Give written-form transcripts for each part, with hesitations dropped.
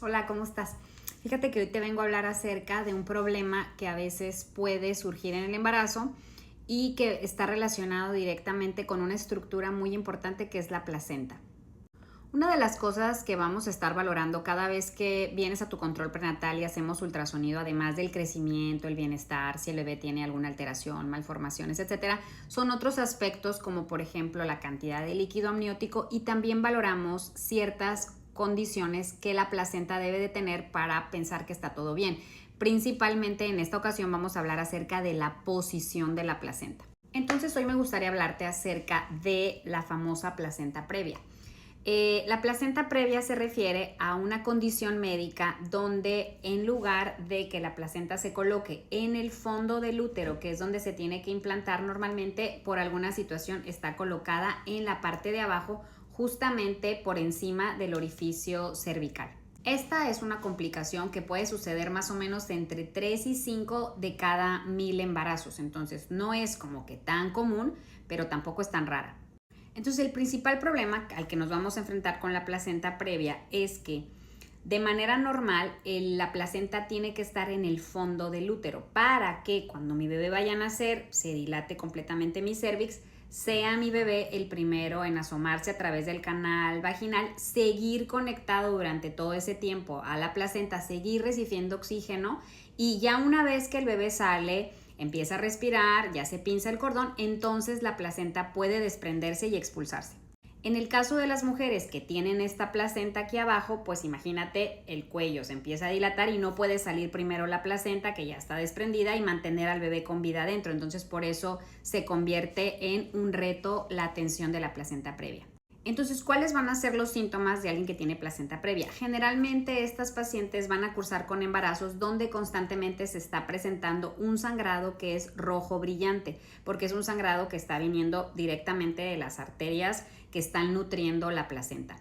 Hola, ¿cómo estás? Fíjate que hoy te vengo a hablar acerca de un problema que a veces puede surgir en el embarazo y que está relacionado directamente con una estructura muy importante que es la placenta. Una de las cosas que vamos a estar valorando cada vez que vienes a tu control prenatal y hacemos ultrasonido, además del crecimiento, el bienestar, si el bebé tiene alguna alteración, malformaciones, etcétera, son otros aspectos como por ejemplo la cantidad de líquido amniótico, y también valoramos ciertas condiciones que la placenta debe de tener para pensar que está todo bien. Principalmente en esta ocasión vamos a hablar acerca de la posición de la placenta. Entonces hoy me gustaría hablarte acerca de la famosa placenta previa. La placenta previa se refiere a una condición médica donde en lugar de que la placenta se coloque en el fondo del útero, que es donde se tiene que implantar normalmente, por alguna situación está colocada en la parte de abajo, justamente por encima del orificio cervical. Esta es una complicación que puede suceder más o menos entre 3 y 5 de cada 1000 embarazos, entonces no es como que tan común, pero tampoco es tan rara. Entonces el principal problema al que nos vamos a enfrentar con la placenta previa es que de manera normal la placenta tiene que estar en el fondo del útero para que cuando mi bebé vaya a nacer se dilate completamente mi cérvix, sea mi bebé el primero en asomarse a través del canal vaginal, seguir conectado durante todo ese tiempo a la placenta, seguir recibiendo oxígeno, y ya una vez que el bebé sale, empieza a respirar, ya se pinza el cordón, entonces la placenta puede desprenderse y expulsarse. En el caso de las mujeres que tienen esta placenta aquí abajo, pues imagínate, el cuello se empieza a dilatar y no puede salir primero la placenta, que ya está desprendida, y mantener al bebé con vida adentro. Entonces por eso se convierte en un reto la tensión de la placenta previa. Entonces, ¿cuáles van a ser los síntomas de alguien que tiene placenta previa? Generalmente estas pacientes van a cursar con embarazos donde constantemente se está presentando un sangrado que es rojo brillante, porque es un sangrado que está viniendo directamente de las arterias que están nutriendo la placenta.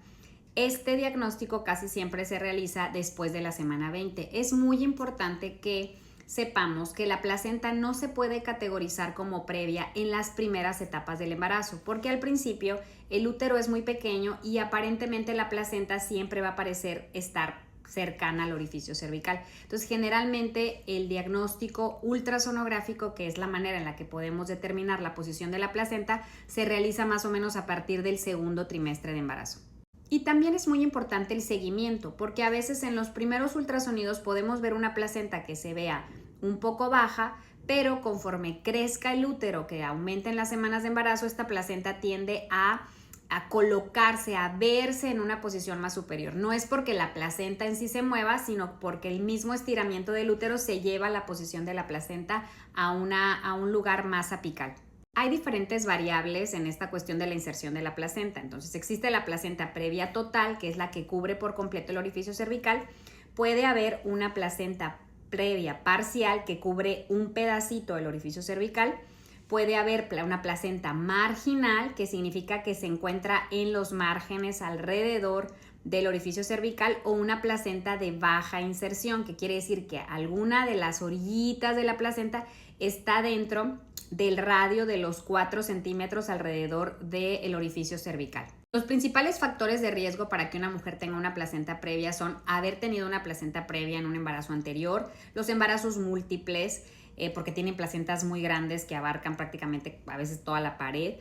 Este diagnóstico casi siempre se realiza después de la semana 20. Es muy importante que sepamos que la placenta no se puede categorizar como previa en las primeras etapas del embarazo, porque al principio el útero es muy pequeño y aparentemente la placenta siempre va a parecer estar cercana al orificio cervical. Entonces, generalmente el diagnóstico ultrasonográfico, que es la manera en la que podemos determinar la posición de la placenta, se realiza más o menos a partir del segundo trimestre de embarazo. Y también es muy importante el seguimiento, porque a veces en los primeros ultrasonidos podemos ver una placenta que se vea un poco baja, pero conforme crezca el útero, que aumenta en las semanas de embarazo, esta placenta tiende a colocarse, a verse en una posición más superior. No es porque la placenta en sí se mueva, sino porque el mismo estiramiento del útero se lleva la posición de la placenta a un lugar más apical. Hay diferentes variables en esta cuestión de la inserción de la placenta. Entonces existe la placenta previa total, que es la que cubre por completo el orificio cervical. Puede haber una placenta previa parcial que cubre un pedacito del orificio cervical. Puede haber una placenta marginal, que significa que se encuentra en los márgenes alrededor del orificio cervical, o una placenta de baja inserción, que quiere decir que alguna de las orillitas de la placenta está dentro del radio de los 4 centímetros alrededor del orificio cervical. Los principales factores de riesgo para que una mujer tenga una placenta previa son haber tenido una placenta previa en un embarazo anterior, los embarazos múltiples, porque tienen placentas muy grandes que abarcan prácticamente a veces toda la pared,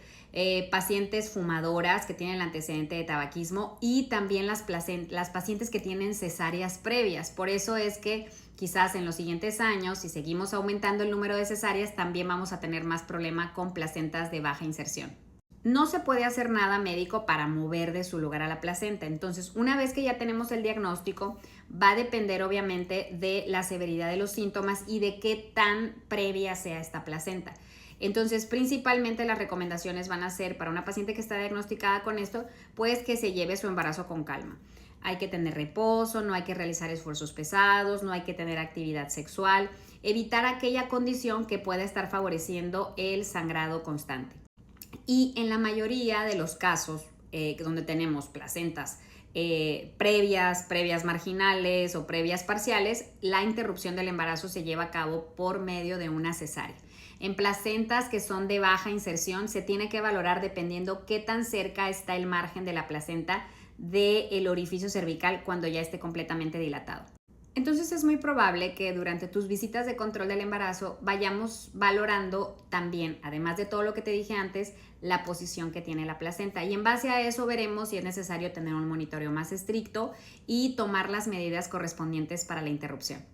pacientes fumadoras que tienen el antecedente de tabaquismo, y también las pacientes que tienen cesáreas previas. Por eso es que quizás en los siguientes años, si seguimos aumentando el número de cesáreas, también vamos a tener más problema con placentas de baja inserción. No se puede hacer nada médico para mover de su lugar a la placenta. Entonces, una vez que ya tenemos el diagnóstico, va a depender obviamente de la severidad de los síntomas y de qué tan previa sea esta placenta. Entonces, principalmente las recomendaciones van a ser para una paciente que está diagnosticada con esto, pues que se lleve su embarazo con calma. Hay que tener reposo, no hay que realizar esfuerzos pesados, no hay que tener actividad sexual, evitar aquella condición que pueda estar favoreciendo el sangrado constante. Y en la mayoría de los casos donde tenemos placentas previas marginales o previas parciales, la interrupción del embarazo se lleva a cabo por medio de una cesárea. En placentas que son de baja inserción se tiene que valorar dependiendo qué tan cerca está el margen de la placenta del orificio cervical cuando ya esté completamente dilatado. Entonces es muy probable que durante tus visitas de control del embarazo vayamos valorando también, además de todo lo que te dije antes, la posición que tiene la placenta. Y en base a eso veremos si es necesario tener un monitoreo más estricto y tomar las medidas correspondientes para la interrupción.